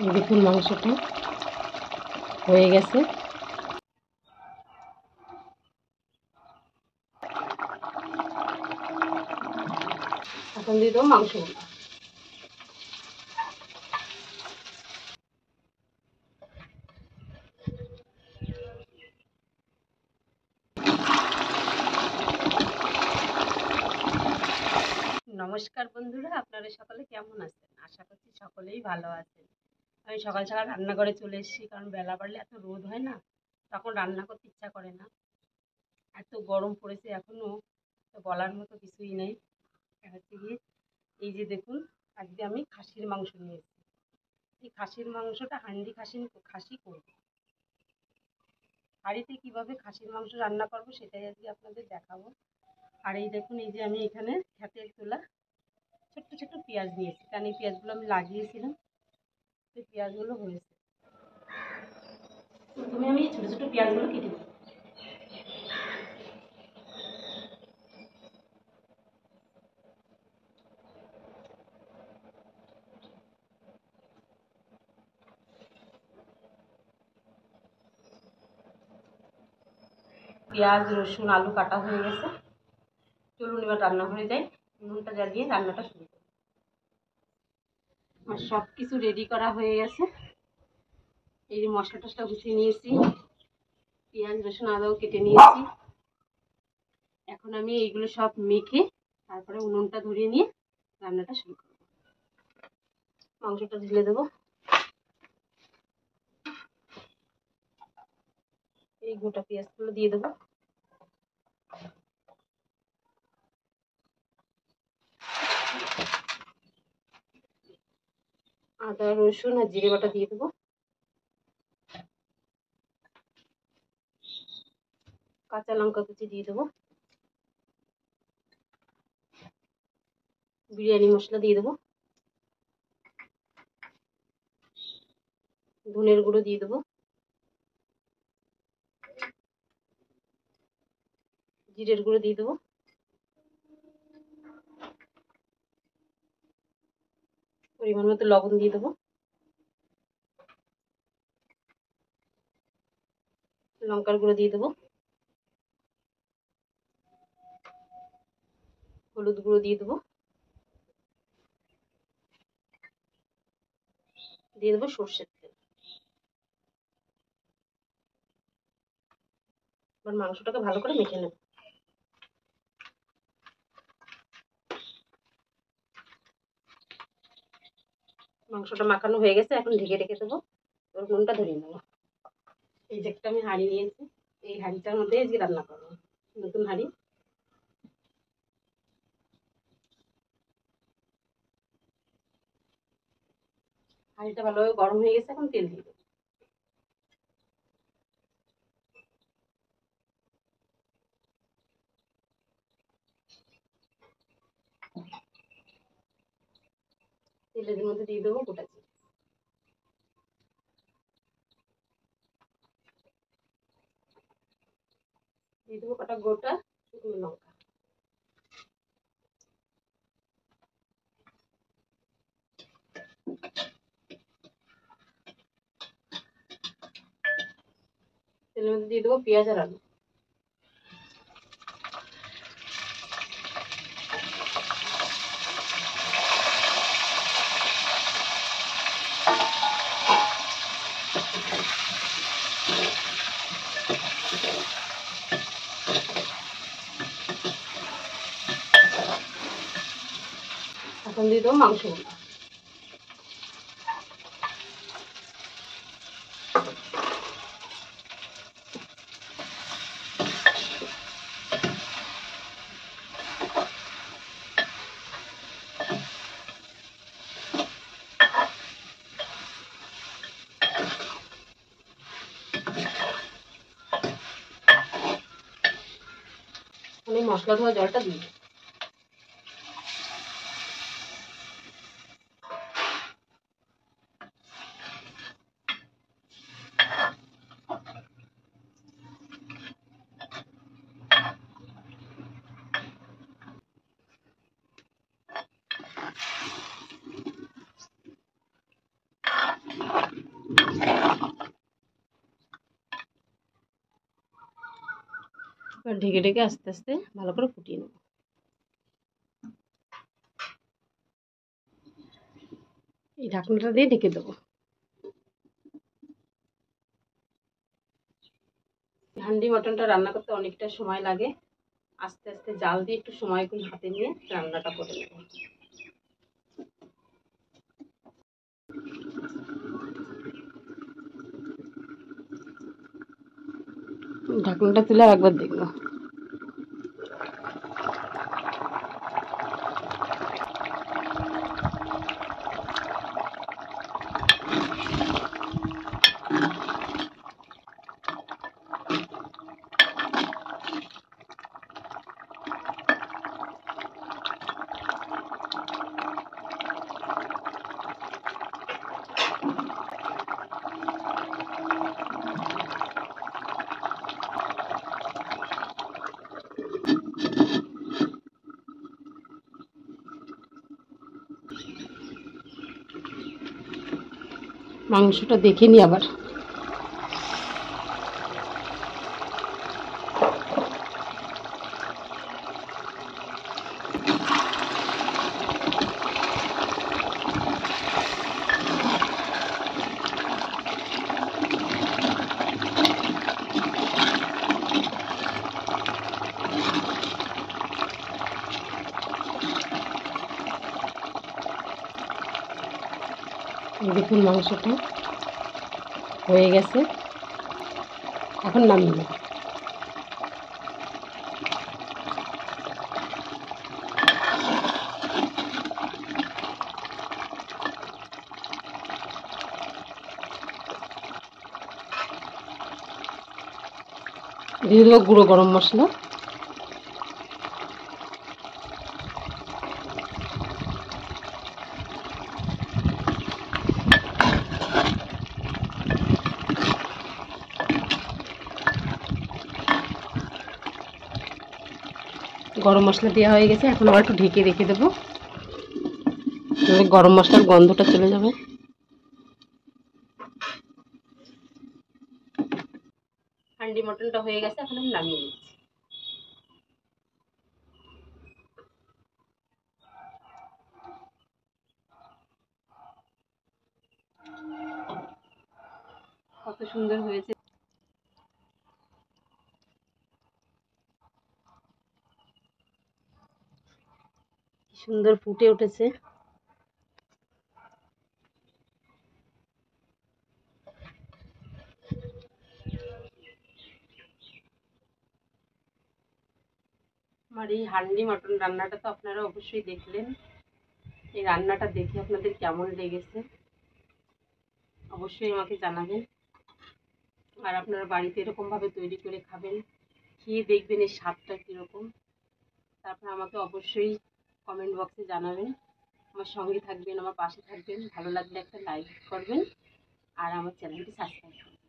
দেখুন মাংসটা হয়ে গেছে। এখন দিয়ে দেবো মাংসগুলো। নমস্কার বন্ধুরা, আপনারা সকলে কেমন আছেন? আশা করছি সকলেই ভালো আছেন। আমি সকাল সকাল রান্নাঘরে চলে এসেছি, কারণ বেলা বাড়লে এত রোদ হয় না, তখন রান্না করতে ইচ্ছা করে না। এত গরম পড়েছে এখনো, তো বলার মতো কিছুই নেই। হচ্ছে গিয়ে এই যে দেখুন, আজকে আমি খাসির মাংস নিয়ে এসেছি। এই খাসির মাংসটা হান্ডি খাসি করব। হাঁড়িতে কীভাবে খাসির মাংস রান্না করব সেটাই আজকে আপনাদের দেখাবো। আর এই দেখুন, এই যে আমি এখানে হাতের তোলা ছোট্ট ছোট্ট পেঁয়াজ নিয়েছি, কারণ এই পেঁয়াজগুলো আমি লাগিয়েছিলাম, সেই পেঁয়াজগুলো হয়েছে। প্রথমে আমি ছোটো ছোটো পেঁয়াজগুলো কেটে দিই। পেঁয়াজ রসুন আলু কাটা হয়ে গেছে। চলুন এবার রান্নাঘরে যাই, উনুনটা জ্বালিয়ে রান্নাটা শুরু করি। আমার সব কিছু রেডি করা হয়ে গেছে। এই যে মশলা টশলা গুছিয়ে নিয়েছি, পেঁয়াজ রসুন আদাও কেটে নিয়েছি। এখন আমি এইগুলো সব মেখে তারপরে উনুনটা ধরিয়ে নিয়ে রান্নাটা শুরু করব। মাংসটা ঢেলে দেবো। এই গোটা পেঁয়াজগুলো দিয়ে দেবো। আদা রসুন আর জিরে বাটা দিয়ে দেবো। কাঁচা লঙ্কা কুচি দিয়ে দেবো। বিরিয়ানি মশলা দিয়ে দেবো। ধনের গুঁড়ো দিয়ে দেবো। জিরের গুঁড়ো দিয়ে দেবো। পরিমাণ মতো লবণ দিয়ে দেবো। লঙ্কার গুঁড়ো দিয়ে দেবো। হলুদ গুঁড়ো দিয়ে দেবো। দিয়ে দেবো সর্ষের তেল। এবার মাংসটাকে ভালো করে মেখে নেব। মাংসটা মাখানো হয়ে গেছে, এখন ঢেকে রেখে দেবো। ওর নুনটা ধরিয়ে নেবো। এই যে একটা আমি হাঁড়ি নিয়েছি, এই হাঁড়িটার মধ্যে আজকে রান্না করবো। নতুন হাঁড়ি। হাঁড়িটা ভালোভাবে গরম হয়ে গেছে, এখন তেল দিয়ে দেবো। তেলের মধ্যে দিয়ে দেবো গোটা জিরে। দিয়ে দেবো কটা গোটা শুকনো লঙ্কা। তেলের মধ্যে দিয়ে দেবো পেঁয়াজ আর আলু। এখন দিয়ে দেবো মাংসগুলো। আমি মশলা ধোয়া জলটা দিই। এবার ঢেকে ঢেকে আস্তে আস্তে ভালো করে ফুটিয়ে নেব। এই ঢাকনাটা দিয়ে ঢেকে দেবো। হান্ডি মটনটা রান্না করতে অনেকটা সময় লাগে। আস্তে আস্তে জাল দিয়ে একটু সময় করে হাতে নিয়ে রান্নাটা করে নেব। ঢাকনাটা তুলে একবার দেখবো। মাংসটা দেখে নি আবার। দেখুন মাংসটা হয়ে গেছে, এখন নামিয়ে নেব। দিয়ে দেবো গুঁড়ো গরম মশলা, গরম মশলা দেওয়া হয়ে গেছে। এখন আবার একটু ঢেকে রেখে দেবো, গরম মশলার গন্ধটা চলে যাবে। হান্ডি মটনটা হয়ে গেছে, এখন আমি নামিয়ে নিচ্ছি। কত সুন্দর হয়েছে। কি সুন্দর ফুটে উঠেছে। আমার এই হান্ডি মটন রান্নাটা তো আপনারা অবশ্যই দেখলেন। এই রান্নাটা দেখে আপনাদের কেমন লেগেছে অবশ্যই আমাকে জানাবেন। আর আপনারা বাড়িতে এরকমভাবে তৈরি করে খাবেন, খেয়ে দেখবেন এর স্বাদটা কীরকম। তারপর আমাকে অবশ্যই কমেন্ট বক্সে জানাবেন। আমার সঙ্গে থাকবেন, আমার পাশে থাকবেন। ভালো লাগলে একটা লাইক করবেন আর আমার চ্যানেলটি সাবস্ক্রাইব করবেন।